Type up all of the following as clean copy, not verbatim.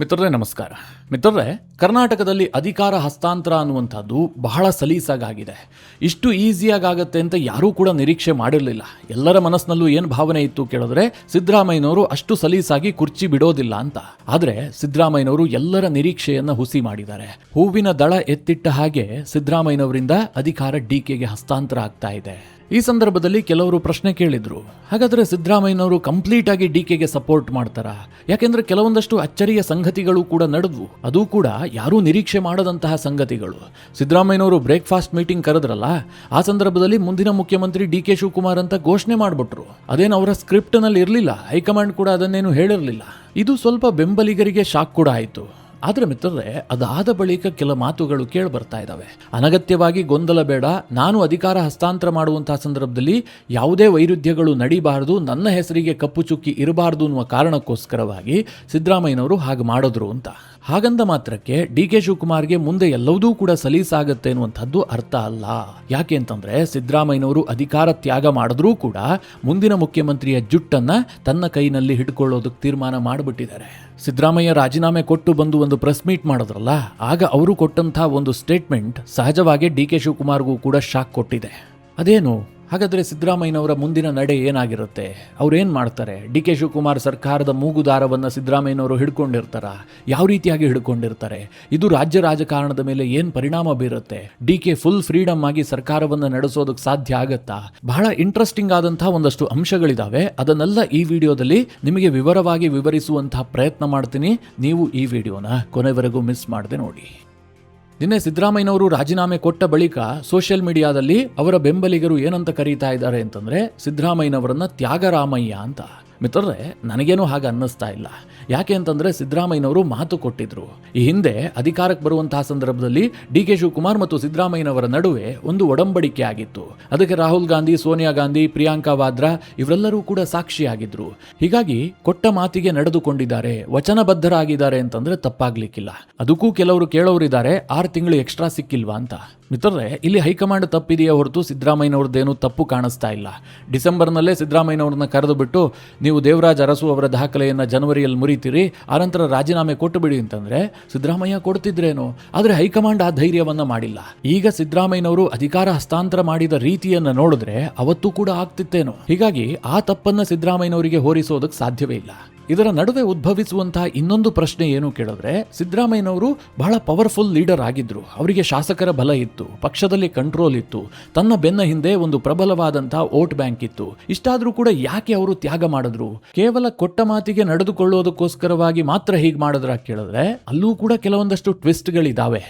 ಮಿತ್ರರೇ ನಮಸ್ಕಾರ. ಮಿತ್ರರೇ, ಕರ್ನಾಟಕದಲ್ಲಿ ಅಧಿಕಾರ ಹಸ್ತಾಂತರ ಅನ್ನುವಂಥದ್ದು ಬಹಳ ಸಲೀಸಾಗಿದೆ. ಇಷ್ಟು ಈಸಿಯಾಗತ್ತೆ ಅಂತ ಯಾರೂ ಕೂಡ ನಿರೀಕ್ಷೆ ಮಾಡಿರಲಿಲ್ಲ. ಎಲ್ಲರ ಮನಸ್ಸಿನಲ್ಲೂ ಏನು ಭಾವನೆ ಇತ್ತು ಕೇಳಿದ್ರೆ, ಸಿದ್ದರಾಮಯ್ಯನವರು ಅಷ್ಟು ಸಲೀಸಾಗಿ ಕುರ್ಚಿ ಬಿಡೋದಿಲ್ಲ ಅಂತ. ಆದರೆ ಸಿದ್ದರಾಮಯ್ಯನವರು ಎಲ್ಲರ ನಿರೀಕ್ಷೆಯನ್ನು ಹುಸಿ ಮಾಡಿದ್ದಾರೆ. ಹೂವಿನ ದಳ ಎತ್ತಿಟ್ಟ ಹಾಗೆ ಸಿದ್ದರಾಮಯ್ಯನವರಿಂದ ಅಧಿಕಾರ ಡಿಕೆಗೆ ಹಸ್ತಾಂತರ ಆಗ್ತಾ ಇದೆ. ಈ ಸಂದರ್ಭದಲ್ಲಿ ಕೆಲವರು ಪ್ರಶ್ನೆ ಕೇಳಿದ್ರು, ಹಾಗಾದ್ರೆ ಸಿದ್ದರಾಮಯ್ಯನವರು ಕಂಪ್ಲೀಟ್ ಆಗಿ ಡಿಕೆಗೆ ಸಪೋರ್ಟ್ ಮಾಡ್ತಾರಾ? ಯಾಕೆಂದ್ರೆ ಕೆಲವೊಂದಷ್ಟು ಅಚ್ಚರಿಯ ಸಂಗತಿಗಳು ಕೂಡ ನಡೆದ್ವು. ಅದು ಕೂಡ ಯಾರೂ ನಿರೀಕ್ಷೆ ಮಾಡದಂತಹ ಸಂಗತಿಗಳು. ಸಿದ್ದರಾಮಯ್ಯನವರು ಬ್ರೇಕ್ಫಾಸ್ಟ್ ಮೀಟಿಂಗ್ ಕರೆದ್ರಲ್ಲ, ಆ ಸಂದರ್ಭದಲ್ಲಿ ಮುಂದಿನ ಮುಖ್ಯಮಂತ್ರಿ ಡಿ.ಕೆ. ಶಿವಕುಮಾರ್ ಅಂತ ಘೋಷಣೆ ಮಾಡಿಬಿಟ್ರು. ಅದೇನು ಅವರ ಸ್ಕ್ರಿಪ್ಟ್ ನಲ್ಲಿ ಇರಲಿಲ್ಲ, ಹೈಕಮಾಂಡ್ ಕೂಡ ಅದನ್ನೇನು ಹೇಳಿರಲಿಲ್ಲ. ಇದು ಸ್ವಲ್ಪ ಬೆಂಬಲಿಗರಿಗೆ ಶಾಕ್ ಕೂಡ ಆಯಿತು. ಆದರೆ ಮಿತ್ರರೇ, ಅದಾದ ಬಳಿಕ ಕೆಲ ಮಾತುಗಳು ಕೇಳಿ ಬರ್ತಾ ಇದ್ದಾವೆ. ಅನಗತ್ಯವಾಗಿ ಗೊಂದಲ ಬೇಡ, ನಾನು ಅಧಿಕಾರ ಹಸ್ತಾಂತರ ಮಾಡುವಂತಹ ಸಂದರ್ಭದಲ್ಲಿ ಯಾವುದೇ ವೈರುಧ್ಯಗಳು ನಡೀಬಾರದು, ನನ್ನ ಹೆಸರಿಗೆ ಕಪ್ಪು ಚುಕ್ಕಿ ಇರಬಾರದು ಅನ್ನುವ ಕಾರಣಕ್ಕೋಸ್ಕರವಾಗಿ ಸಿದ್ದರಾಮಯ್ಯನವರು ಹಾಗೆ ಮಾಡಿದ್ರು ಅಂತ. ಹಾಗಂದ ಮಾತ್ರಕ್ಕೆ ಡಿ.ಕೆ. ಶಿವಕುಮಾರ್ಗೆ ಮುಂದೆ ಎಲ್ಲವೂ ಕೂಡ ಸಲೀಸಾಗತ್ತೆ ಅನ್ನುವಂಥದ್ದು ಅರ್ಥ ಅಲ್ಲ. ಯಾಕೆ ಅಂತಂದ್ರೆ, ಸಿದ್ದರಾಮಯ್ಯನವರು ಅಧಿಕಾರ ತ್ಯಾಗ ಮಾಡಿದ್ರೂ ಕೂಡ ಮುಂದಿನ ಮುಖ್ಯಮಂತ್ರಿಯ ಜುಟ್ಟನ್ನ ತನ್ನ ಕೈನಲ್ಲಿ ಹಿಡ್ಕೊಳ್ಳೋದಕ್ಕೆ ತೀರ್ಮಾನ ಮಾಡಿಬಿಟ್ಟಿದ್ದಾರೆ. ಸಿದ್ದರಾಮಯ್ಯ ರಾಜೀನಾಮೆ ಕೊಟ್ಟು ಬಂದು ಒಂದು ಪ್ರೆಸ್ ಮೀಟ್ ಮಾಡಿದ್ರಲ್ಲ, ಆಗ ಅವರು ಕೊಟ್ಟಂತಹ ಒಂದು ಸ್ಟೇಟ್ಮೆಂಟ್ ಸಹಜವಾಗಿ ಡಿ.ಕೆ. ಶಿವಕುಮಾರ್ಗೂ ಕೂಡ ಶಾಕ್ ಕೊಟ್ಟಿದೆ. ಅದೇನು ಹಾಗಾದ್ರೆ ಸಿದ್ದರಾಮಯ್ಯನವರ ಮುಂದಿನ ನಡೆ ಏನಾಗಿರುತ್ತೆ? ಅವ್ರೇನ್ ಮಾಡ್ತಾರೆ? ಡಿ.ಕೆ. ಶಿವಕುಮಾರ್ ಸರ್ಕಾರದ ಮೂಗುದಾರವನ್ನು ಸಿದ್ದರಾಮಯ್ಯನವರು ಹಿಡ್ಕೊಂಡಿರ್ತಾರ? ಯಾವ ರೀತಿಯಾಗಿ ಹಿಡ್ಕೊಂಡಿರ್ತಾರೆ? ಇದು ರಾಜ್ಯ ರಾಜಕಾರಣದ ಮೇಲೆ ಏನ್ ಪರಿಣಾಮ ಬೀರುತ್ತೆ? ಡಿ.ಕೆ. ಫುಲ್ ಫ್ರೀಡಮ್ ಆಗಿ ಸರ್ಕಾರವನ್ನು ನಡೆಸೋದಕ್ಕೆ ಸಾಧ್ಯ ಆಗತ್ತಾ? ಬಹಳ ಇಂಟ್ರೆಸ್ಟಿಂಗ್ ಆದಂತಹ ಒಂದಷ್ಟು ಅಂಶಗಳಿದಾವೆ. ಅದನ್ನೆಲ್ಲ ಈ ವಿಡಿಯೋದಲ್ಲಿ ನಿಮಗೆ ವಿವರವಾಗಿ ವಿವರಿಸುವಂತಹ ಪ್ರಯತ್ನ ಮಾಡ್ತೀನಿ. ನೀವು ಈ ವಿಡಿಯೋನ ಕೊನೆವರೆಗೂ ಮಿಸ್ ಮಾಡದೆ ನೋಡಿ. ನಿನ್ನೆ ಸಿದ್ದರಾಮಯ್ಯನವರು ರಾಜೀನಾಮೆ ಕೊಟ್ಟ ಬಳಿಕ ಸೋಷಿಯಲ್ ಮೀಡಿಯಾದಲ್ಲಿ ಅವರ ಬೆಂಬಲಿಗರು ಏನಂತ ಕರೀತಾ ಇದ್ದಾರೆ ಅಂತಂದ್ರೆ, ಸಿದ್ದರಾಮಯ್ಯನವರನ್ನ ತ್ಯಾಗರಾಮಯ್ಯ ಅಂತ. ಮಿತ್ರರೇ, ನನಗೇನೂ ಹಾಗೆ ಅನ್ನಿಸ್ತಾ ಇಲ್ಲ. ಯಾಕೆ ಅಂತಂದ್ರೆ, ಸಿದ್ದರಾಮಯ್ಯನವರು ಮಾತು ಕೊಟ್ಟಿದ್ರು. ಈ ಹಿಂದೆ ಅಧಿಕಾರಕ್ಕೆ ಬರುವಂತಹ ಸಂದರ್ಭದಲ್ಲಿ ಡಿ.ಕೆ. ಶಿವಕುಮಾರ್ ಮತ್ತು ಸಿದ್ದರಾಮಯ್ಯನವರ ನಡುವೆ ಒಂದು ಒಡಂಬಡಿಕೆ ಆಗಿತ್ತು. ಅದಕ್ಕೆ ರಾಹುಲ್ ಗಾಂಧಿ, ಸೋನಿಯಾ ಗಾಂಧಿ, ಪ್ರಿಯಾಂಕಾ ವಾದ್ರಾ ಇವರೆಲ್ಲರೂ ಕೂಡ ಸಾಕ್ಷಿಯಾಗಿದ್ರು. ಹೀಗಾಗಿ ಕೊಟ್ಟ ಮಾತಿಗೆ ನಡೆದುಕೊಂಡಿದ್ದಾರೆ, ವಚನಬದ್ಧರಾಗಿದ್ದಾರೆ ಅಂತಂದ್ರೆ ತಪ್ಪಾಗ್ಲಿಕ್ಕಿಲ್ಲ. ಅದಕ್ಕೂ ಕೆಲವರು ಕೇಳೋರಿದ್ದಾರೆ, 6 ತಿಂಗಳು ಎಕ್ಸ್ಟ್ರಾ ಸಿಕ್ಕಿಲ್ವಾ ಅಂತ. ಮಿತ್ರರೇ, ಇಲ್ಲಿ ಹೈಕಮಾಂಡ್ ತಪ್ಪಿದೆಯೇ ಹೊರತು ಸಿದ್ದರಾಮಯ್ಯನವ್ರದ್ದೇನು ತಪ್ಪು ಕಾಣಿಸ್ತಾ ಇಲ್ಲ. ಡಿಸೆಂಬರ್ನಲ್ಲೇ ಸಿದ್ದರಾಮಯ್ಯನವ್ರನ್ನ ಕರೆದು ಬಿಟ್ಟು, ನೀವು ದೇವರಾಜ್ ಅರಸು ಅವರ ದಾಖಲೆಯನ್ನು ಜನವರಿಯಲ್ಲಿ ಮುರಿತೀರಿ, ಆನಂತರ ರಾಜೀನಾಮೆ ಕೊಟ್ಟು ಬಿಡಿ ಅಂತಂದ್ರೆ ಸಿದ್ದರಾಮಯ್ಯ ಕೊಡ್ತಿದ್ರೇನು? ಆದರೆ ಹೈಕಮಾಂಡ್ ಆ ಧೈರ್ಯವನ್ನ ಮಾಡಿಲ್ಲ. ಈಗ ಸಿದ್ದರಾಮಯ್ಯನವರು ಅಧಿಕಾರ ಹಸ್ತಾಂತರ ಮಾಡಿದ ರೀತಿಯನ್ನ ನೋಡಿದ್ರೆ ಅವತ್ತು ಕೂಡ ಆಗ್ತಿತ್ತೇನೋ. ಹೀಗಾಗಿ ಆ ತಪ್ಪನ್ನ ಸಿದ್ದರಾಮಯ್ಯನವರಿಗೆ ಹೋರಿಸೋದಕ್ಕೆ ಸಾಧ್ಯವೇ ಇಲ್ಲ. ಇದರ ನಡುವೆ ಉದ್ಭವಿಸುವಂತಹ ಇನ್ನೊಂದು ಪ್ರಶ್ನೆ ಏನು ಕೇಳಿದ್ರೆ, ಸಿದ್ದರಾಮಯ್ಯನವರು ಬಹಳ ಪವರ್ಫುಲ್ ಲೀಡರ್ ಆಗಿದ್ರು. ಅವರಿಗೆ ಶಾಸಕರ ಬಲ ಇತ್ತು, ಪಕ್ಷದಲ್ಲಿ ಕಂಟ್ರೋಲ್ ಇತ್ತು, ತನ್ನ ಬೆನ್ನ ಹಿಂದೆ ಒಂದು ಪ್ರಬಲವಾದಂತಹ ವೋಟ್ ಬ್ಯಾಂಕ್ ಇತ್ತು. ಇಷ್ಟಾದ್ರೂ ಕೂಡ ಯಾಕೆ ಅವರು ತ್ಯಾಗ ಮಾಡಿದ್ರು? ಕೇವಲ ಕೊಟ್ಟ ಮಾತಿಗೆ ನಡೆದುಕೊಳ್ಳೋದಕ್ಕೋಸ್ಕರವಾಗಿ ಮಾತ್ರ ಹೀಗೆ ಮಾಡಿದ್ರ ಕೇಳಿದ್ರೆ, ಅಲ್ಲೂ ಕೂಡ ಕೆಲವೊಂದಷ್ಟು ಟ್ವಿಸ್ಟ್ಗಳಿದಾವೆ.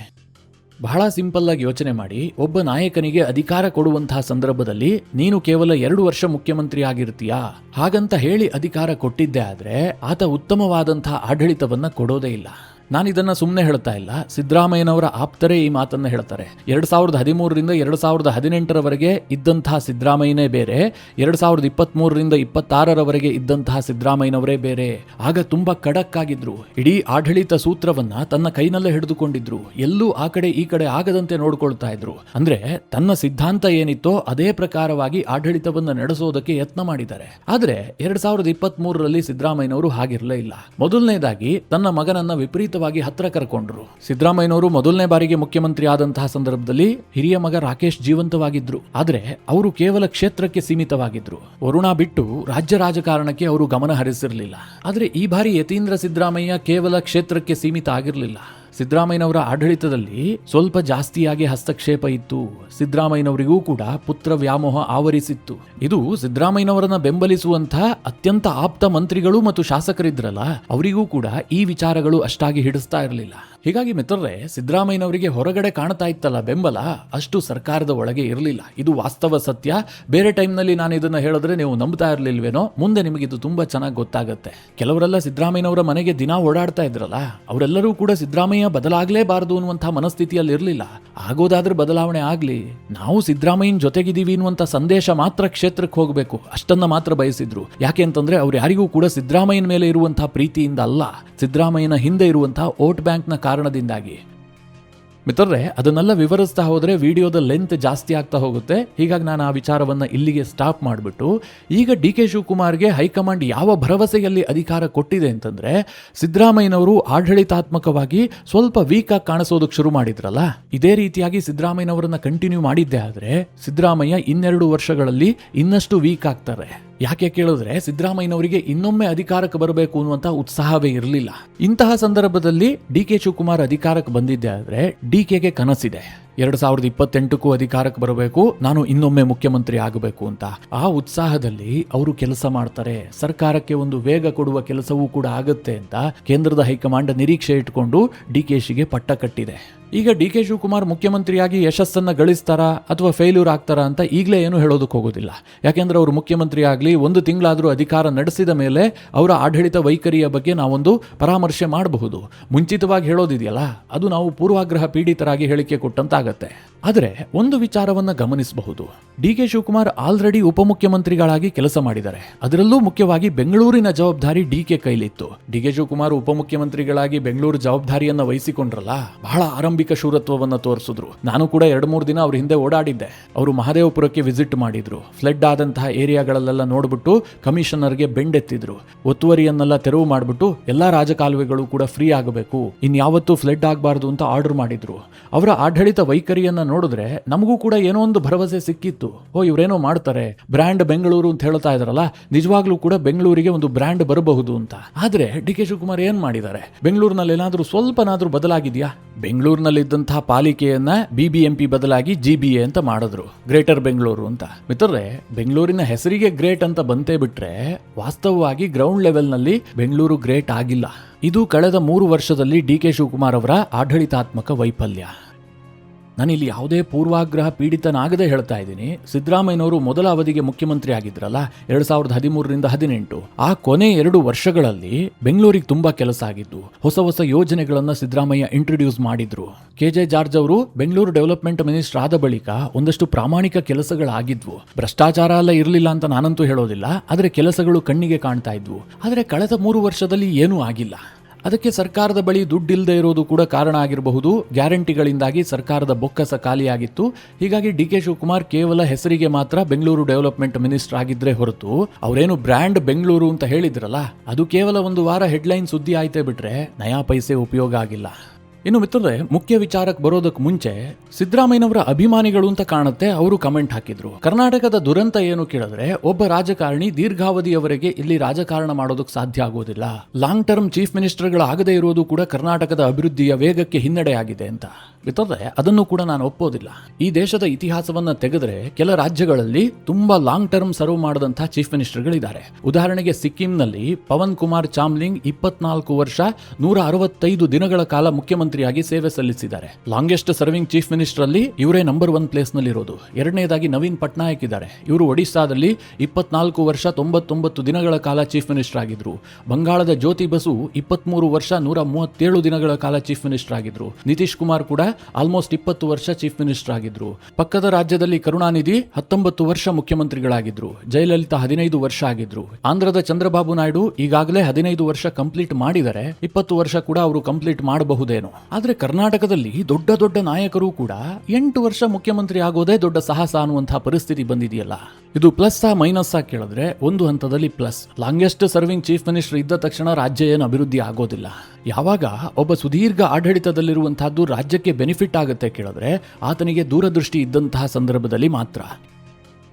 ಬಹಳ ಸಿಂಪಲ್ ಆಗಿ ಯೋಚನೆ ಮಾಡಿ, ಒಬ್ಬ ನಾಯಕನಿಗೆ ಅಧಿಕಾರ ಕೊಡುವಂತಹ ಸಂದರ್ಭದಲ್ಲಿ ನೀನು ಕೇವಲ 2 ವರ್ಷ ಮುಖ್ಯಮಂತ್ರಿ ಆಗಿರ್ತೀಯಾ ಹಾಗಂತ ಹೇಳಿ ಅಧಿಕಾರ ಕೊಟ್ಟಿದ್ದೆ ಆದ್ರೆ ಆತ ಉತ್ತಮವಾದಂತಹ ಆಡಳಿತವನ್ನ ಕೊಡೋದೇ ಇಲ್ಲ. ನಾನಿದನ್ನ ಸುಮ್ಮನೆ ಹೇಳ್ತಾ ಇಲ್ಲ, ಸಿದ್ದರಾಮಯ್ಯನವರ ಆಪ್ತರೇ ಈ ಮಾತನ್ನ ಹೇಳ್ತಾರೆ. 2013ರಿಂದ 2018ರವರೆಗೆ ಇದ್ದಂತಹ ಸಿದ್ದರಾಮಯ್ಯನೇ ಬೇರೆ, 2023ರಿಂದ 26ರವರೆಗೆ ಇದ್ದಂತಹ ಸಿದ್ದರಾಮಯ್ಯನವರೇ ಬೇರೆ. ಆಗ ತುಂಬಾ ಖಡಕ್ ಆಗಿದ್ರು. ಇಡೀ ಆಡಳಿತ ಸೂತ್ರವನ್ನ ತನ್ನ ಕೈನಲ್ಲೇ ಹಿಡಿದುಕೊಂಡಿದ್ರು. ಎಲ್ಲೂ ಆ ಕಡೆ ಈ ಕಡೆ ಆಗದಂತೆ ನೋಡ್ಕೊಳ್ತಾ ಇದ್ರು. ಅಂದ್ರೆ ತನ್ನ ಸಿದ್ಧಾಂತ ಏನಿತ್ತೋ ಅದೇ ಪ್ರಕಾರವಾಗಿ ಆಡಳಿತವನ್ನ ನಡೆಸೋದಕ್ಕೆ ಯತ್ನ ಮಾಡಿದ್ದಾರೆ. ಆದ್ರೆ 2023ರಲ್ಲಿ ಸಿದ್ದರಾಮಯ್ಯನವರು ಹಾಗಿರಲೇ ಇಲ್ಲ. ಮೊದಲನೇದಾಗಿ ತನ್ನ ಮಗನನ್ನ ವಿಪರೀತ ಹತ್ರ ಕರ್ಕೊಂಡ್ರು. ಸಿದ್ದರಾಮಯ್ಯನವರು ಮೊದಲನೇ ಬಾರಿಗೆ ಮುಖ್ಯಮಂತ್ರಿ ಆದಂತಹ ಸಂದರ್ಭದಲ್ಲಿ ಹಿರಿಯ ಮಗ ರಾಕೇಶ್ ಜೀವಂತವಾಗಿದ್ರು. ಆದ್ರೆ ಅವರು ಕೇವಲ ಕ್ಷೇತ್ರಕ್ಕೆ ಸೀಮಿತವಾಗಿದ್ರು. ವರುಣಾ ಬಿಟ್ಟು ರಾಜ್ಯ ರಾಜಕಾರಣಕ್ಕೆ ಅವರು ಗಮನ ಹರಿಸಿರಲಿಲ್ಲ. ಆದ್ರೆ ಈ ಬಾರಿ ಯತೀಂದ್ರ ಸಿದ್ದರಾಮಯ್ಯ ಕೇವಲ ಕ್ಷೇತ್ರಕ್ಕೆ ಸೀಮಿತ ಆಗಿರಲಿಲ್ಲ. ಸಿದ್ದರಾಮಯ್ಯನವರ ಆಡಳಿತದಲ್ಲಿ ಸ್ವಲ್ಪ ಜಾಸ್ತಿಯಾಗಿ ಹಸ್ತಕ್ಷೇಪ ಇತ್ತು. ಸಿದ್ದರಾಮಯ್ಯನವರಿಗೂ ಕೂಡ ಪುತ್ರ ವ್ಯಾಮೋಹ ಆವರಿಸಿತ್ತು. ಇದು ಸಿದ್ದರಾಮಯ್ಯನವರನ್ನ ಬೆಂಬಲಿಸುವಂತಹ ಅತ್ಯಂತ ಆಪ್ತ ಮಂತ್ರಿಗಳು ಮತ್ತು ಶಾಸಕರಿದ್ರಲ್ಲ, ಅವರಿಗೂ ಕೂಡ ಈ ವಿಚಾರಗಳು ಅಷ್ಟಾಗಿ ಹಿಡಿಸ್ತಾ ಇರಲಿಲ್ಲ. ಹೀಗಾಗಿ ಮಿತ್ರರೇ, ಸಿದ್ದರಾಮಯ್ಯನವರಿಗೆ ಹೊರಗಡೆ ಕಾಣ್ತಾ ಇತ್ತಲ್ಲ ಬೆಂಬಲ, ಅಷ್ಟು ಸರ್ಕಾರದ ಒಳಗೆ ಇರಲಿಲ್ಲ. ಇದು ವಾಸ್ತವ ಸತ್ಯ. ಬೇರೆ ಟೈಮ್ನಲ್ಲಿ ನಾನು ಇದನ್ನ ಹೇಳಿದ್ರೆ ನೀವು ನಂಬ್ತಾ ಇರಲಿಲ್ವೇನೋ, ಮುಂದೆ ನಿಮಗೆ ಇದು ತುಂಬಾ ಚೆನ್ನಾಗಿ ಗೊತ್ತಾಗುತ್ತೆ. ಕೆಲವರೆಲ್ಲ ಸಿದ್ದರಾಮಯ್ಯನವರ ಮನೆಗೆ ದಿನ ಓಡಾಡ್ತಾ ಇದ್ರಲ್ಲ, ಅವರೆಲ್ಲರೂ ಕೂಡ ಸಿದ್ದರಾಮಯ್ಯ ಬದಲಾಗಲೇಬಾರದು ಅನ್ನುವಂತಹ ಮನಸ್ಥಿತಿಯಲ್ಲಿ ಇರಲಿಲ್ಲ. ಆಗೋದಾದ್ರೆ ಬದಲಾವಣೆ ಆಗ್ಲಿ, ನಾವು ಸಿದ್ದರಾಮಯ್ಯನ ಜೊತೆಗಿದ್ದೀವಿ ಅನ್ನುವಂಥ ಸಂದೇಶ ಮಾತ್ರ ಕ್ಷೇತ್ರಕ್ಕೆ ಹೋಗಬೇಕು, ಅಷ್ಟನ್ನ ಮಾತ್ರ ಬಯಸಿದ್ರು. ಯಾಕೆ ಅಂತಂದ್ರೆ ಅವ್ರು ಯಾರಿಗೂ ಕೂಡ ಸಿದ್ದರಾಮಯ್ಯನ ಮೇಲೆ ಇರುವಂತಹ ಪ್ರೀತಿಯಿಂದ ಅಲ್ಲ, ಸಿದ್ದರಾಮಯ್ಯನ ಹಿಂದೆ ಇರುವಂತಹ ವೋಟ್ ಬ್ಯಾಂಕ್ನ ಕಾರಣದಿಂದಾಗಿ. ಮಿತ್ರರೇ, ಅದನ್ನೆಲ್ಲ ವಿವರಿಸ್ತಾ ಹೋದ್ರೆ ವಿಡಿಯೋದ ಲೆಂತ್ ಜಾಸ್ತಿ ಆಗ್ತಾ ಹೋಗುತ್ತೆ. ಹೀಗಾಗಿ ನಾನು ಆ ವಿಚಾರವನ್ನ ಇಲ್ಲಿಗೆ ಸ್ಟಾಪ್ ಮಾಡಿಬಿಟ್ಟು ಈಗ ಡಿ ಕೆ ಶಿವಕುಮಾರ್ಗೆ ಹೈಕಮಾಂಡ್ ಯಾವ ಭರವಸೆಯಲ್ಲಿ ಅಧಿಕಾರ ಕೊಟ್ಟಿದೆ ಅಂತಂದ್ರೆ, ಸಿದ್ದರಾಮಯ್ಯನವರು ಆಡಳಿತಾತ್ಮಕವಾಗಿ ಸ್ವಲ್ಪ ವೀಕ್ ಆಗಿ ಕಾಣಿಸೋದಕ್ಕೆ ಶುರು ಮಾಡಿದ್ರಲ್ಲ, ಇದೇ ರೀತಿಯಾಗಿ ಸಿದ್ದರಾಮಯ್ಯನವರನ್ನ ಕಂಟಿನ್ಯೂ ಮಾಡಿದ್ದೆ ಆದ್ರೆ ಸಿದ್ದರಾಮಯ್ಯ 2 ವರ್ಷಗಳಲ್ಲಿ ಇನ್ನಷ್ಟು ವೀಕ್ ಆಗ್ತಾರೆ. ಯಾಕೆ ಕೇಳಿದ್ರೆ ಸಿದ್ದರಾಮಯ್ಯನವರಿಗೆ ಇನ್ನೊಮ್ಮೆ ಅಧಿಕಾರಕ್ಕೆ ಬರಬೇಕು ಅನ್ನುವಂತ ಉತ್ಸಾಹವೇ ಇರಲಿಲ್ಲ. ಇಂತಹ ಸಂದರ್ಭದಲ್ಲಿ ಡಿ ಕೆ ಶಿವಕುಮಾರ್ ಅಧಿಕಾರಕ್ಕೆ ಬಂದಿದ್ದೆ ಆದ್ರೆ ಡಿ ಕೆಗೆ ಕನಸಿದೆ, 2028ಕ್ಕೂ ಅಧಿಕಾರಕ್ಕೆ ಬರಬೇಕು, ನಾನು ಇನ್ನೊಮ್ಮೆ ಮುಖ್ಯಮಂತ್ರಿ ಆಗಬೇಕು ಅಂತ. ಆ ಉತ್ಸಾಹದಲ್ಲಿ ಅವರು ಕೆಲಸ ಮಾಡ್ತಾರೆ. ಸರ್ಕಾರಕ್ಕೆ ಒಂದು ವೇಗ ಕೊಡುವ ಕೆಲಸವೂ ಕೂಡ ಆಗುತ್ತೆ ಅಂತ ಕೇಂದ್ರದ ಹೈಕಮಾಂಡ್ ನಿರೀಕ್ಷೆ ಇಟ್ಕೊಂಡು ಡಿ ಕೆ ಶಿಗೆ ಪಟ್ಟ ಕಟ್ಟಿದೆ. ಈಗ ಡಿ ಕೆ ಶಿವಕುಮಾರ್ ಮುಖ್ಯಮಂತ್ರಿಯಾಗಿ ಯಶಸ್ಸನ್ನ ಗಳಿಸ್ತಾರಾ ಅಥವಾ ಫೇಲ್ಯೂರ್ ಆಗ್ತಾರಾ ಅಂತ ಈಗಲೇ ಏನು ಹೇಳೋದಕ್ಕೆ ಹೋಗೋದಿಲ್ಲ. ಯಾಕೆಂದ್ರೆ ಅವರು ಮುಖ್ಯಮಂತ್ರಿ ಆಗಲಿ 1 ತಿಂಗಳಾದರೂ ಅಧಿಕಾರ ನಡೆಸಿದ ಮೇಲೆ ಅವರ ಆಡಳಿತ ವೈಖರಿಯ ಬಗ್ಗೆ ನಾವೊಂದು ಪರಾಮರ್ಶೆ ಮಾಡಬಹುದು. ಮುಂಚಿತವಾಗಿ ಹೇಳೋದಿದೆಯಲ್ಲ, ಅದು ನಾವು ಪೂರ್ವಾಗ್ರಹ ಪೀಡಿತರಾಗಿ ಹೇಳಿಕೆ ಕೊಟ್ಟಂತಾಗತ್ತೆ. ಆದರೆ ಒಂದು ವಿಚಾರವನ್ನ ಗಮನಿಸಬಹುದು, ಡಿ ಕೆ ಶಿವಕುಮಾರ್ ಆಲ್ರೆಡಿ ಉಪಮುಖ್ಯಮಂತ್ರಿಗಳಾಗಿ ಕೆಲಸ ಮಾಡಿದ್ದಾರೆ. ಅದರಲ್ಲೂ ಮುಖ್ಯವಾಗಿ ಬೆಂಗಳೂರಿನ ಜವಾಬ್ದಾರಿ ಡಿ ಕೆ ಕೈಲಿತ್ತು. ಡಿ ಕೆ ಶಿವಕುಮಾರ್ ಉಪಮುಖ್ಯಮಂತ್ರಿಗಳಾಗಿ ಬೆಂಗಳೂರು ಜವಾಬ್ದಾರಿಯನ್ನ ವಹಿಸಿಕೊಂಡ್ರಲ್ಲ, ಬಹಳ ಆರಂಭಿಕ ಶೂರತ್ವವನ್ನು ತೋರಿಸಿದ್ರು. ನಾನು ಕೂಡ 2-3 ದಿನ ಅವ್ರ ಹಿಂದೆ ಓಡಾಡಿದ್ದೆ. ಅವರು ಮಹದೇವಪುರಕ್ಕೆ ವಿಸಿಟ್ ಮಾಡಿದ್ರು. ಫ್ಲಡ್ ಆದಂತಹ ಏರಿಯಾಗಳಲ್ಲೆಲ್ಲ ನೋಡ್ಬಿಟ್ಟು ಕಮಿಷನರ್ಗೆ ಬೆಂಡೆತ್ತಿದ್ರು. ಒತ್ತುವರಿಯನ್ನೆಲ್ಲ ತೆರವು ಮಾಡಿಬಿಟ್ಟು ಎಲ್ಲಾ ರಾಜಕಾಲುವೆಗಳು ಕೂಡ ಫ್ರೀ ಆಗಬೇಕು, ಇನ್ಯಾವತ್ತೂ ಫ್ಲಡ್ ಆಗಬಾರ್ದು ಅಂತ ಆರ್ಡರ್ ಮಾಡಿದ್ರು. ಅವರ ಆಡಳಿತ ವೈಖರಿಯನ್ನ ನೋಡಿದ್ರೆ ನಮಗೂ ಕೂಡ ಏನೋ ಒಂದು ಭರವಸೆ ಸಿಕ್ಕಿತ್ತು. ಇವರೇನೋ ಮಾಡ್ತಾರೆ, ಬ್ರ್ಯಾಂಡ್ ಬೆಂಗಳೂರು ಅಂತ ಹೇಳ್ತಾ ಇದಾರಲ್ಲ, ನಿಜವಾಗ್ಲೂ ಕೂಡ ಬೆಂಗಳೂರಿಗೆ ಒಂದು ಬ್ರ್ಯಾಂಡ್ ಬರಬಹುದು ಅಂತ. ಆದ್ರೆ ಡಿ ಕೆ ಶಿವಕುಮಾರ್ ಏನ್ ಮಾಡಿದ್ದಾರೆ? ಬೆಂಗಳೂರಿನಲ್ಲಿ ಏನಾದ್ರೂ ಸ್ವಲ್ಪನಾದ್ರೂ ಬದಲಾಗಿದ್ಯಾ? ಬೆಂಗಳೂರಿನಲ್ಲಿದ್ದಂತಹ ಪಾಲಿಕೆಯನ್ನ BBMP ಬದಲಾಗಿ GBA ಅಂತ ಮಾಡಿದ್ರು, ಗ್ರೇಟರ್ ಬೆಂಗಳೂರು ಅಂತ. ಮಿತ್ರರೇ, ಬೆಂಗಳೂರಿನ ಹೆಸರಿಗೆ ಗ್ರೇಟ್ ಅಂತ ಬಂತೇ ಬಿಟ್ರೆ ವಾಸ್ತವವಾಗಿ ಗ್ರೌಂಡ್ ಲೆವೆಲ್ ನಲ್ಲಿ ಬೆಂಗಳೂರು ಗ್ರೇಟ್ ಆಗಿಲ್ಲ. ಇದು ಕಳೆದ 3 ವರ್ಷದಲ್ಲಿ ಡಿ ಕೆ ಶಿವಕುಮಾರ್ ಅವರ ಆಡಳಿತಾತ್ಮಕ ವೈಫಲ್ಯ. ನಾನಿಲ್ಲಿ ಯಾವುದೇ ಪೂರ್ವಾಗ್ರಹ ಪೀಡಿತನಾಗದೆ ಹೇಳ್ತಾ ಇದ್ದೀನಿ. ಸಿದ್ದರಾಮಯ್ಯನವರು ಮೊದಲ ಅವಧಿಗೆ ಮುಖ್ಯಮಂತ್ರಿ ಆಗಿದ್ರಲ್ಲ 2013ರಿಂದ 18, ಆ ಕೊನೆ 2 ವರ್ಷಗಳಲ್ಲಿ ಬೆಂಗಳೂರಿಗೆ ತುಂಬಾ ಕೆಲಸ ಆಗಿದ್ದು, ಹೊಸ ಯೋಜನೆಗಳನ್ನ ಸಿದ್ದರಾಮಯ್ಯ ಇಂಟ್ರೊಡ್ಯೂಸ್ ಮಾಡಿದ್ರು. KJ ಜಾರ್ಜ್ ಅವರು ಬೆಂಗಳೂರು ಡೆವಲಪ್ಮೆಂಟ್ ಮಿನಿಸ್ಟರ್ ಆದ ಬಳಿಕ ಒಂದಷ್ಟು ಪ್ರಾಮಾಣಿಕ ಕೆಲಸಗಳಾಗಿದ್ವು. ಭ್ರಷ್ಟಾಚಾರ ಎಲ್ಲ ಇರಲಿಲ್ಲ ಅಂತ ನಾನಂತೂ ಹೇಳೋದಿಲ್ಲ, ಆದರೆ ಕೆಲಸಗಳು ಕಣ್ಣಿಗೆ ಕಾಣ್ತಾ ಇದ್ವು. ಆದರೆ ಕಳೆದ 3 ವರ್ಷದಲ್ಲಿ ಏನೂ ಆಗಿಲ್ಲ. ಅದಕ್ಕೆ ಸರ್ಕಾರದ ಬಳಿ ದುಡ್ಡಿಲ್ಲದೆ ಇರೋದು ಕೂಡ ಕಾರಣ ಆಗಿರಬಹುದು. ಗ್ಯಾರಂಟಿಗಳಿಂದಾಗಿ ಸರ್ಕಾರದ ಬೊಕ್ಕಸ ಖಾಲಿಯಾಗಿತ್ತು. ಹೀಗಾಗಿ ಡಿ ಕೆ ಶಿವಕುಮಾರ್ ಕೇವಲ ಹೆಸರಿಗೆ ಮಾತ್ರ ಬೆಂಗಳೂರು ಡೆವಲಪ್ಮೆಂಟ್ ಮಿನಿಸ್ಟರ್ ಆಗಿದ್ರೆ ಹೊರತು ಅವರೇನು ಬ್ರ್ಯಾಂಡ್ ಬೆಂಗಳೂರು ಅಂತ ಹೇಳಿದ್ರಲ್ಲ, ಅದು ಕೇವಲ 1 ವಾರ ಹೆಡ್ಲೈನ್ ಸುದ್ದಿ ಆಯ್ತೇ ಬಿಟ್ರೆ ನಯಾ ಪೈಸೆ ಉಪಯೋಗ ಆಗಿಲ್ಲ. ಇನ್ನು ಮಿತ್ರರೇ, ಮುಖ್ಯ ವಿಚಾರಕ್ಕೆ ಬರೋದಕ್ಕೆ ಮುಂಚೆ ಸಿದ್ದರಾಮಯ್ಯನವರ ಅಭಿಮಾನಿಗಳು ಅಂತ ಕಾಣುತ್ತೆ ಅವರು ಕಮೆಂಟ್ ಹಾಕಿದ್ರು. ಕರ್ನಾಟಕದ ದುರಂತ ಏನು ಕೇಳಿದ್ರೆ, ಒಬ್ಬ ರಾಜಕಾರಣಿ ದೀರ್ಘಾವಧಿಯವರೆಗೆ ಇಲ್ಲಿ ರಾಜಕಾರಣ ಮಾಡೋದಕ್ಕೆ ಸಾಧ್ಯ ಆಗೋದಿಲ್ಲ. ಲಾಂಗ್ ಟರ್ಮ್ ಚೀಫ್ ಮಿನಿಸ್ಟರ್ಗಳಾಗದೇ ಇರೋದು ಕೂಡ ಕರ್ನಾಟಕದ ಅಭಿವೃದ್ಧಿಯ ವೇಗಕ್ಕೆ ಹಿನ್ನಡೆ ಆಗಿದೆ ಅಂತ. ಮಿತ್ರರೇ, ಅದನ್ನು ಕೂಡ ನಾನು ಒಪ್ಪೋದಿಲ್ಲ. ಈ ದೇಶದ ಇತಿಹಾಸವನ್ನ ತೆಗೆದ್ರೆ ಕೆಲ ರಾಜ್ಯಗಳಲ್ಲಿ ತುಂಬಾ ಲಾಂಗ್ ಟರ್ಮ್ ಸರ್ವ್ ಮಾಡದಂತಹ ಚೀಫ್ ಮಿನಿಸ್ಟರ್ಗಳಿದ್ದಾರೆ. ಉದಾಹರಣೆಗೆ ಸಿಕ್ಕಿಂನಲ್ಲಿ ಪವನ್ ಕುಮಾರ್ ಚಾಮ್ಲಿಂಗ್ 24 ವರ್ಷ 165 ದಿನಗಳ ಕಾಲ ಮುಖ್ಯಮಂತ್ರಿಯಾಗಿ ಸೇವೆ ಸಲ್ಲಿಸಿದ್ದಾರೆ. ಲಾಂಗೆಸ್ಟ್ ಸರ್ವಿಂಗ್ ಚೀಫ್ ಮಿನಿಸ್ಟರ್ ಅಲ್ಲಿ ಇವರೇ ನಂಬರ್ 1 ಪ್ಲೇಸ್ ನಲ್ಲಿ ಇರೋದು. ಎರಡನೇದಾಗಿ ನವೀನ್ ಪಟ್ನಾಯಕ್ ಇದ್ದಾರೆ. ಇವರು ಒಡಿಶಾದಲ್ಲಿ 24 ವರ್ಷ 99 ದಿನಗಳ ಕಾಲ ಚೀಫ್ ಮಿನಿಸ್ಟರ್ ಆಗಿದ್ರು. ಬಂಗಾಳದ ಜ್ಯೋತಿ ಬಸು 23 ವರ್ಷ 137 ದಿನಗಳ ಕಾಲ ಚೀಫ್ ಮಿನಿಸ್ಟರ್ ಆಗಿದ್ರು. ನಿತೀಶ್ ಕುಮಾರ್ ಕೂಡ ಆಲ್ಮೋಸ್ಟ್ 20 ವರ್ಷ ಚೀಫ್ ಮಿನಿಸ್ಟರ್ ಆಗಿದ್ರು. ಪಕ್ಕದ ರಾಜ್ಯದಲ್ಲಿ ಕರುಣಾನಿಧಿ 19 ವರ್ಷ ಮುಖ್ಯಮಂತ್ರಿಗಳಾಗಿದ್ರು. ಜಯಲಲಿತಾ 15 ವರ್ಷ ಆಗಿದ್ರು. ಆಂಧ್ರದ ಚಂದ್ರಬಾಬು ನಾಯ್ಡು ಈಗಾಗಲೇ 15 ವರ್ಷ ಕಂಪ್ಲೀಟ್ ಮಾಡಿದರೆ, 20 ವರ್ಷ ಕೂಡ ಅವರು ಕಂಪ್ಲೀಟ್ ಮಾಡಬಹುದೇನೋ. ಆದ್ರೆ ಕರ್ನಾಟಕದಲ್ಲಿ ದೊಡ್ಡ ದೊಡ್ಡ ನಾಯಕರು ಕೂಡ 8 ವರ್ಷ ಮುಖ್ಯಮಂತ್ರಿ ಆಗೋದೇ ದೊಡ್ಡ ಸಾಹಸ ಅನ್ನುವಂತಹ ಪರಿಸ್ಥಿತಿ ಬಂದಿದೆಯಲ್ಲ. ಇದು ಪ್ಲಸ್ ಮೈನಸ್ ಕೇಳಿದ್ರೆ ಒಂದು ಹಂತದಲ್ಲಿ plus. Longest serving chief minister ಇದ್ದ ತಕ್ಷಣ ರಾಜ್ಯ ಏನು ಅಭಿವೃದ್ಧಿ ಆಗೋದಿಲ್ಲ. ಯಾವಾಗ ಒಬ್ಬ ಸುದೀರ್ಘ ಆಡಳಿತದಲ್ಲಿರುವಂತಹದ್ದು ರಾಜ್ಯಕ್ಕೆ ಬೆನಿಫಿಟ್ ಆಗುತ್ತೆ ಕೇಳಿದ್ರೆ ಆತನಿಗೆ ದೂರದೃಷ್ಟಿ ಇದ್ದಂತಹ ಸಂದರ್ಭದಲ್ಲಿ ಮಾತ್ರ.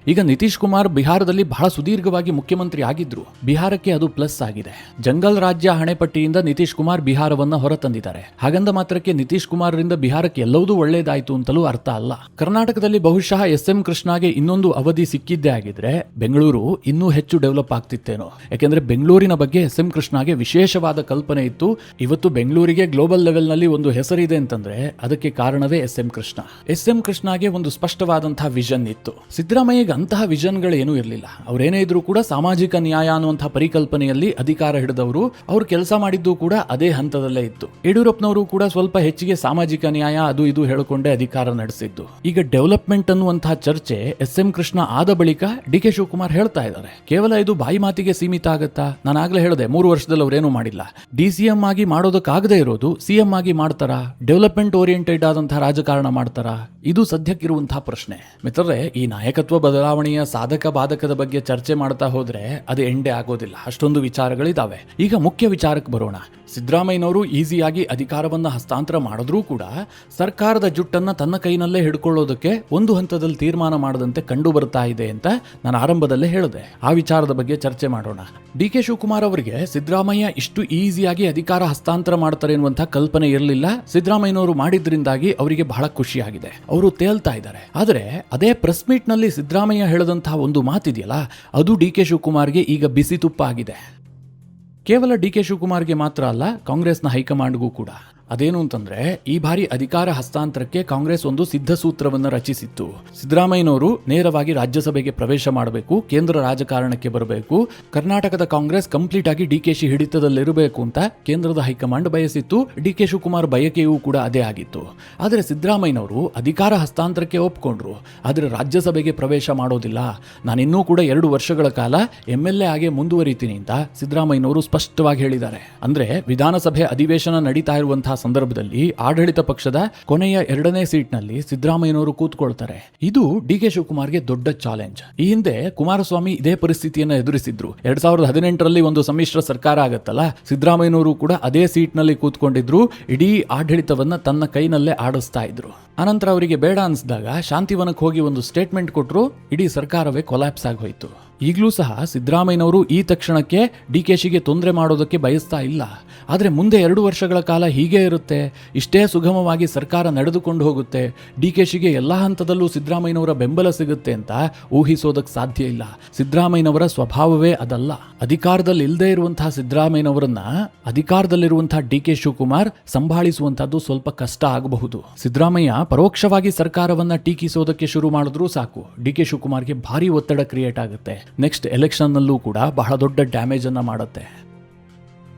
ಈಗ ನಿತೀಶ್ ಕುಮಾರ್ ಬಿಹಾರದಲ್ಲಿ ಬಹಳ ಸುದೀರ್ಘವಾಗಿ ಮುಖ್ಯಮಂತ್ರಿ ಆಗಿದ್ರು. ಬಿಹಾರಕ್ಕೆ ಅದು ಪ್ಲಸ್ ಆಗಿದೆ. ಜಂಗಲ್ ರಾಜ್ಯ ಹಣೆಪಟ್ಟಿಯಿಂದ ನಿತೀಶ್ ಕುಮಾರ್ ಬಿಹಾರವನ್ನ ಹೊರತಂದಿದ್ದಾರೆ. ಹಾಗಂದ ಮಾತ್ರಕ್ಕೆ ನಿತೀಶ್ ಕುಮಾರ್ರಿಂದ ಬಿಹಾರಕ್ಕೆ ಎಲ್ಲವೂ ಒಳ್ಳೇದಾಯ್ತು ಅಂತಲೂ ಅರ್ಥ ಅಲ್ಲ. ಕರ್ನಾಟಕದಲ್ಲಿ ಬಹುಶಃ SM ಕೃಷ್ಣಗೆ ಇನ್ನೊಂದು ಅವಧಿ ಸಿಕ್ಕಿದ್ದೇ ಆಗಿದ್ರೆ ಬೆಂಗಳೂರು ಇನ್ನೂ ಹೆಚ್ಚು ಡೆವಲಪ್ ಆಗ್ತಿತ್ತೇನೋ. ಯಾಕೆಂದ್ರೆ ಬೆಂಗಳೂರಿನ ಬಗ್ಗೆ SM ಕೃಷ್ಣಗೆ ವಿಶೇಷವಾದ ಕಲ್ಪನೆ ಇತ್ತು. ಇವತ್ತು ಬೆಂಗಳೂರಿಗೆ ಗ್ಲೋಬಲ್ ಲೆವೆಲ್ ನಲ್ಲಿ ಒಂದು ಹೆಸರಿದೆ ಅಂತಂದ್ರೆ ಅದಕ್ಕೆ ಕಾರಣವೇ SM ಕೃಷ್ಣ. SM ಕೃಷ್ಣಗೆ ಒಂದು ಸ್ಪಷ್ಟವಾದಂತಹ ವಿಷನ್ ಇತ್ತು. ಸಿದ್ದರಾಮಯ್ಯ ಅಂತಹ ವಿಷನ್ಗಳೇನೂ ಇರಲಿಲ್ಲ. ಅವರೇನೇ ಇದ್ರೂ ಕೂಡ ಸಾಮಾಜಿಕ ನ್ಯಾಯ ಅನ್ನುವಂತಹ ಪರಿಕಲ್ಪನೆಯಲ್ಲಿ ಅಧಿಕಾರ ಹಿಡಿದವರು. ಅವರು ಕೆಲಸ ಮಾಡಿದ್ದು ಕೂಡ ಅದೇ ಹಂತದಲ್ಲೇ ಇತ್ತು. ಯಡಿಯೂರಪ್ಪನವರು ಕೂಡ ಸ್ವಲ್ಪ ಹೆಚ್ಚಿಗೆ ಸಾಮಾಜಿಕ ನ್ಯಾಯ ಅದು ಇದು ಹೇಳಿಕೊಂಡೇ ಅಧಿಕಾರ ನಡೆಸಿದ್ದು. ಈಗ ಡೆವಲಪ್ಮೆಂಟ್ ಅನ್ನುವಂತಹ ಚರ್ಚೆ ಎಸ್.ಎಂ. ಕೃಷ್ಣ ಆದ ಬಳಿಕ ಡಿ.ಕೆ. ಶಿವಕುಮಾರ್ ಹೇಳ್ತಾ ಇದ್ದಾರೆ, ಕೇವಲ ಇದು ಬಾಯಿ ಮಾತಿಗೆ ಸೀಮಿತ ಆಗತ್ತಾ? ನಾನು ಆಗ್ಲೇ ಹೇಳಿದೆ, 3 ವರ್ಷದಲ್ಲಿ ಅವರೇನು ಮಾಡಿಲ್ಲ. ಡಿ.ಸಿ.ಎಂ ಆಗಿ ಮಾಡೋದಕ್ಕಾಗದೇ ಇರೋದು ಸಿ.ಎಂ ಆಗಿ ಮಾಡ್ತಾರಾ? ಡೆವಲಪ್ಮೆಂಟ್ ಓರಿಯೆಂಟೆಡ್ ಆದಂತಹ ರಾಜಕಾರಣ ಮಾಡ್ತಾರಾ? ಇದು ಸದ್ಯಕ್ಕಿರುವಂತಹ ಪ್ರಶ್ನೆ. ಮಿತ್ರರೇ, ಈ ನಾಯಕತ್ವ ಬದಲಾವಣೆಯ ಸಾಧಕ ಬಾಧಕದ ಬಗ್ಗೆ ಚರ್ಚೆ ಮಾಡ್ತಾ ಹೋದ್ರೆ ಅದು ಎಂಡೇ ಆಗೋದಿಲ್ಲ. ಅಷ್ಟೊಂದು ವಿಚಾರಗಳಿದಾವೆ. ಈಗ ಮುಖ್ಯ ವಿಚಾರಕ್ಕೆ ಬರೋಣ. ಸಿದ್ದರಾಮಯ್ಯನವರು ಈಸಿಯಾಗಿ ಅಧಿಕಾರವನ್ನ ಹಸ್ತಾಂತರ ಮಾಡಿದ್ರೂ ಕೂಡ ಸರ್ಕಾರದ ಜುಟ್ಟನ್ನ ತನ್ನ ಕೈನಲ್ಲೇ ಹಿಡ್ಕೊಳ್ಳೋದಕ್ಕೆ ಒಂದು ಹಂತದಲ್ಲಿ ತೀರ್ಮಾನ ಮಾಡದಂತೆ ಕಂಡು ಬರ್ತಾ ಇದೆ ಅಂತ ನಾನು ಆರಂಭದಲ್ಲೇ ಹೇಳಿದೆ. ಆ ವಿಚಾರದ ಬಗ್ಗೆ ಚರ್ಚೆ ಮಾಡೋಣ. ಡಿ.ಕೆ. ಶಿವಕುಮಾರ್ ಅವರಿಗೆ ಸಿದ್ದರಾಮಯ್ಯ ಇಷ್ಟು ಈಸಿಯಾಗಿ ಅಧಿಕಾರ ಹಸ್ತಾಂತರ ಮಾಡ್ತಾರೆ ಎನ್ನುವಂತಹ ಕಲ್ಪನೆ ಇರಲಿಲ್ಲ. ಸಿದ್ದರಾಮಯ್ಯನವರು ಮಾಡಿದ್ರಿಂದಾಗಿ ಅವರಿಗೆ ಬಹಳ ಖುಷಿಯಾಗಿದೆ. ಅವರು ತೇಲ್ತಾ ಇದ್ದಾರೆ. ಆದರೆ ಅದೇ ಪ್ರೆಸ್ ಮೀಟ್ ನಲ್ಲಿ ಸಿದ್ದರಾಮಯ್ಯ ಹೇಳಿದಂತಹ ಒಂದು ಮಾತಿದೆಯಲ್ಲ, ಅದು ಡಿ.ಕೆ. ಶಿವಕುಮಾರ್ಗೆ ಈಗ ಬಿಸಿ ತುಪ್ಪ ಆಗಿದೆ. ಕೇವಲ ಡಿ.ಕೆ. ಶಿವಕುಮಾರ್ಗೆ ಮಾತ್ರ ಅಲ್ಲ, ಕಾಂಗ್ರೆಸ್ನ ಹೈಕಮಾಂಡ್ಗೂ ಕೂಡ. ಅದೇನು ಅಂತಂದ್ರೆ, ಈ ಬಾರಿ ಅಧಿಕಾರ ಹಸ್ತಾಂತರಕ್ಕೆ ಕಾಂಗ್ರೆಸ್ ಒಂದು ಸಿದ್ಧ ಸೂತ್ರವನ್ನು ರಚಿಸಿತ್ತು. ಸಿದ್ದರಾಮಯ್ಯನವರು ನೇರವಾಗಿ ರಾಜ್ಯಸಭೆಗೆ ಪ್ರವೇಶ ಮಾಡಬೇಕು, ಕೇಂದ್ರ ರಾಜಕಾರಣಕ್ಕೆ ಬರಬೇಕು, ಕರ್ನಾಟಕದ ಕಾಂಗ್ರೆಸ್ ಕಂಪ್ಲೀಟ್ ಆಗಿ ಡಿ.ಕೆ.ಶಿ ಹಿಡಿತದಲ್ಲಿರಬೇಕು ಅಂತ ಕೇಂದ್ರದ ಹೈಕಮಾಂಡ್ ಬಯಸಿತ್ತು. ಡಿ.ಕೆ. ಶಿವಕುಮಾರ್ ಬಯಕೆಯೂ ಕೂಡ ಅದೇ ಆಗಿತ್ತು. ಆದರೆ ಸಿದ್ದರಾಮಯ್ಯನವರು ಅಧಿಕಾರ ಹಸ್ತಾಂತರಕ್ಕೆ ಒಪ್ಕೊಂಡ್ರು, ಆದರೆ ರಾಜ್ಯಸಭೆಗೆ ಪ್ರವೇಶ ಮಾಡೋದಿಲ್ಲ, ನಾನಿನ್ನೂ ಕೂಡ 2 ವರ್ಷಗಳ ಕಾಲ MLA ಆಗಿ ಮುಂದುವರಿತೀನಿ ಅಂತ ಸಿದ್ದರಾಮಯ್ಯನವರು ಸ್ಪಷ್ಟವಾಗಿ ಹೇಳಿದ್ದಾರೆ. ಅಂದ್ರೆ ವಿಧಾನಸಭೆ ಅಧಿವೇಶನ ನಡೀತಾ ಇರುವಂತಹ ಸಂದರ್ಭದಲ್ಲಿ ಆಡಳಿತ ಪಕ್ಷದ ಕೊನೆಯ 2ನೇ ಸೀಟ್ನಲ್ಲಿ ಸಿದ್ದರಾಮಯ್ಯನವರು ಕೂತ್ಕೊಳ್ತಾರೆ. ಇದು ಡಿ.ಕೆ. ಶಿವಕುಮಾರ್ಗೆ ದೊಡ್ಡ ಚಾಲೆಂಜ್. ಈ ಹಿಂದೆ ಕುಮಾರಸ್ವಾಮಿ ಇದೇ ಪರಿಸ್ಥಿತಿಯನ್ನು ಎದುರಿಸಿದ್ರು. 2018ರಲ್ಲಿ ಒಂದು ಸಮ್ಮಿಶ್ರ ಸರ್ಕಾರ ಆಗತ್ತಲ್ಲ, ಸಿದ್ದರಾಮಯ್ಯನವರು ಕೂಡ ಅದೇ ಸೀಟ್ನಲ್ಲಿ ಕೂತ್ಕೊಂಡಿದ್ರು, ಇಡೀ ಆಡಳಿತವನ್ನ ತನ್ನ ಕೈನಲ್ಲೇ ಆಡಿಸ್ತಾ ಇದ್ರು. ಅನಂತರ ಅವರಿಗೆ ಬೇಡ ಅನಿಸಿದಾಗ ಶಾಂತಿವನಕ್ಕೆ ಹೋಗಿ ಒಂದು ಸ್ಟೇಟ್ಮೆಂಟ್ ಕೊಟ್ಟರು, ಇಡೀ ಸರ್ಕಾರವೇ ಕೊಲ್ಯಾಪ್ಸ್ ಆಗಿ ಹೋಯಿತು. ಈಗಲೂ ಸಹ ಸಿದ್ದರಾಮಯ್ಯನವರು ಈ ತಕ್ಷಣಕ್ಕೆ ಡಿ.ಕೆ.ಶಿಗೆ ತೊಂದರೆ ಮಾಡೋದಕ್ಕೆ ಬಯಸ್ತಾ ಇಲ್ಲ. ಆದರೆ ಮುಂದೆ 2 ವರ್ಷಗಳ ಕಾಲ ಹೀಗೆ ಇರುತ್ತೆ, ಇಷ್ಟೇ ಸುಗಮವಾಗಿ ಸರ್ಕಾರ ನಡೆದುಕೊಂಡು ಹೋಗುತ್ತೆ, ಡಿ.ಕೆ.ಶಿಗೆ ಎಲ್ಲ ಹಂತದಲ್ಲೂ ಸಿದ್ದರಾಮಯ್ಯನವರ ಬೆಂಬಲ ಸಿಗುತ್ತೆ ಅಂತ ಊಹಿಸೋದಕ್ಕೆ ಸಾಧ್ಯ ಇಲ್ಲ. ಸಿದ್ದರಾಮಯ್ಯನವರ ಸ್ವಭಾವವೇ ಅದಲ್ಲ. ಅಧಿಕಾರದಲ್ಲಿ ಇಲ್ಲದೆ ಇರುವಂತಹ ಸಿದ್ದರಾಮಯ್ಯನವರನ್ನ ಅಧಿಕಾರದಲ್ಲಿರುವಂತಹ ಡಿ.ಕೆ. ಶಿವಕುಮಾರ್ ಸಂಭಾಳಿಸುವಂತಹದ್ದು ಸ್ವಲ್ಪ ಕಷ್ಟ ಆಗಬಹುದು. ಸಿದ್ದರಾಮಯ್ಯ ಪರೋಕ್ಷವಾಗಿ ಸರ್ಕಾರವನ್ನ ಟೀಕಿಸೋದಕ್ಕೆ ಶುರು ಮಾಡಿದ್ರೂ ಸಾಕು, ಡಿ.ಕೆ. ಶಿವಕುಮಾರ್ಗೆ ಭಾರಿ ಒತ್ತಡ ಕ್ರಿಯೇಟ್ ಆಗುತ್ತೆ. ನೆಕ್ಸ್ಟ್ ಎಲೆಕ್ಷನ್ ನಲ್ಲೂ ಕೂಡ ಬಹಳ ದೊಡ್ಡ ಡ್ಯಾಮೇಜ್ ಅನ್ನ ಮಾಡುತ್ತೆ.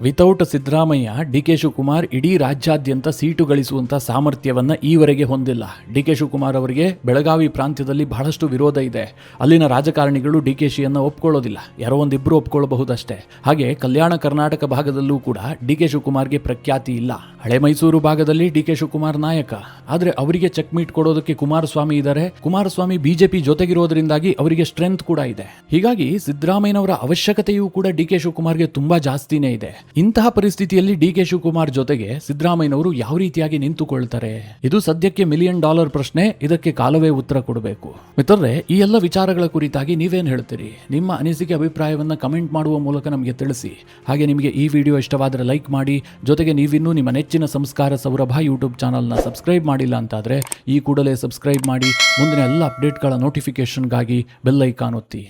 ವಿತೌಟ್ ಸಿದ್ದರಾಮಯ್ಯ ಡಿ.ಕೆ. ಶಿವಕುಮಾರ್ ಇಡೀ ರಾಜ್ಯಾದ್ಯಂತ ಸೀಟು ಗಳಿಸುವಂತಹ ಸಾಮರ್ಥ್ಯವನ್ನ ಈವರೆಗೆ ಹೊಂದಿಲ್ಲ. ಡಿ.ಕೆ. ಶಿವಕುಮಾರ್ ಅವರಿಗೆ ಬೆಳಗಾವಿ ಪ್ರಾಂತ್ಯದಲ್ಲಿ ಬಹಳಷ್ಟು ವಿರೋಧ ಇದೆ. ಅಲ್ಲಿನ ರಾಜಕಾರಣಿಗಳು ಡಿ.ಕೆ.ಶಿಯನ್ನ ಒಪ್ಕೊಳ್ಳೋದಿಲ್ಲ, ಯಾರೋ ಒಂದಿಬ್ರು ಒಪ್ಕೊಳ್ಳಬಹುದಷ್ಟೇ. ಹಾಗೆ ಕಲ್ಯಾಣ ಕರ್ನಾಟಕ ಭಾಗದಲ್ಲೂ ಕೂಡ ಡಿ.ಕೆ. ಶಿವಕುಮಾರ್ಗೆ ಪ್ರಖ್ಯಾತಿ ಇಲ್ಲ. ಹಳೆ ಮೈಸೂರು ಭಾಗದಲ್ಲಿ ಡಿ.ಕೆ. ಶಿವಕುಮಾರ್ ನಾಯಕ, ಆದ್ರೆ ಅವರಿಗೆ ಚೆಕ್ ಮೀಟ್ ಕೊಡೋದಕ್ಕೆ ಕುಮಾರಸ್ವಾಮಿ ಇದ್ದಾರೆ. ಕುಮಾರಸ್ವಾಮಿ ಬಿಜೆಪಿ ಜೊತೆಗಿರೋದ್ರಿಂದಾಗಿ ಅವರಿಗೆ ಸ್ಟ್ರೆಂತ್ ಕೂಡ ಇದೆ. ಹೀಗಾಗಿ ಸಿದ್ದರಾಮಯ್ಯನವರ ಅವಶ್ಯಕತೆಯೂ ಕೂಡ ಡಿ.ಕೆ. ಶಿವಕುಮಾರ್ಗೆ ತುಂಬಾ ಜಾಸ್ತಿನೇ ಇದೆ. ಇಂತಹ ಪರಿಸ್ಥಿತಿಯಲ್ಲಿ ಡಿ.ಕೆ. ಶಿವಕುಮಾರ್ ಜೊತೆಗೆ ಸಿದ್ದರಾಮಯ್ಯನವರು ಯಾವ ರೀತಿಯಾಗಿ ನಿಂತುಕೊಳ್ತಾರೆ? ಇದು ಸದ್ಯಕ್ಕೆ $1 ಮಿಲಿಯನ್ ಪ್ರಶ್ನೆ. ಇದಕ್ಕೆ ಕಾಲವೇ ಉತ್ತರ ಕೊಡಬೇಕು. ಮಿತ್ರರೇ, ಈ ಎಲ್ಲ ವಿಚಾರಗಳ ಕುರಿತಾಗಿ ನೀವೇನ್ ಹೇಳ್ತೀರಿ? ನಿಮ್ಮ ಅನಿಸಿಕೆ ಅಭಿಪ್ರಾಯವನ್ನ ಕಮೆಂಟ್ ಮಾಡುವ ಮೂಲಕ ನಮಗೆ ತಿಳಿಸಿ. ಹಾಗೆ ನಿಮಗೆ ಈ ವಿಡಿಯೋ ಇಷ್ಟವಾದರೆ ಲೈಕ್ ಮಾಡಿ. ಜೊತೆಗೆ ನೀವಿನ್ನೂ ನಿಮ್ಮ ನೆಚ್ಚಿನ ಸಂಸ್ಕಾರ ಸೌರಭ ಯೂಟ್ಯೂಬ್ ಚಾನಲ್ನ ಸಬ್ಸ್ಕ್ರೈಬ್ ಮಾಡಿಲ್ಲ ಅಂತಾದ್ರೆ ಈ ಕೂಡಲೇ ಸಬ್ಸ್ಕ್ರೈಬ್ ಮಾಡಿ. ಮುಂದಿನ ಎಲ್ಲ ಅಪ್ಡೇಟ್ಗಳ ನೋಟಿಫಿಕೇಶನ್ಗಾಗಿ ಬೆಲ್ ಐಕಾನ್ ಒತ್ತಿ.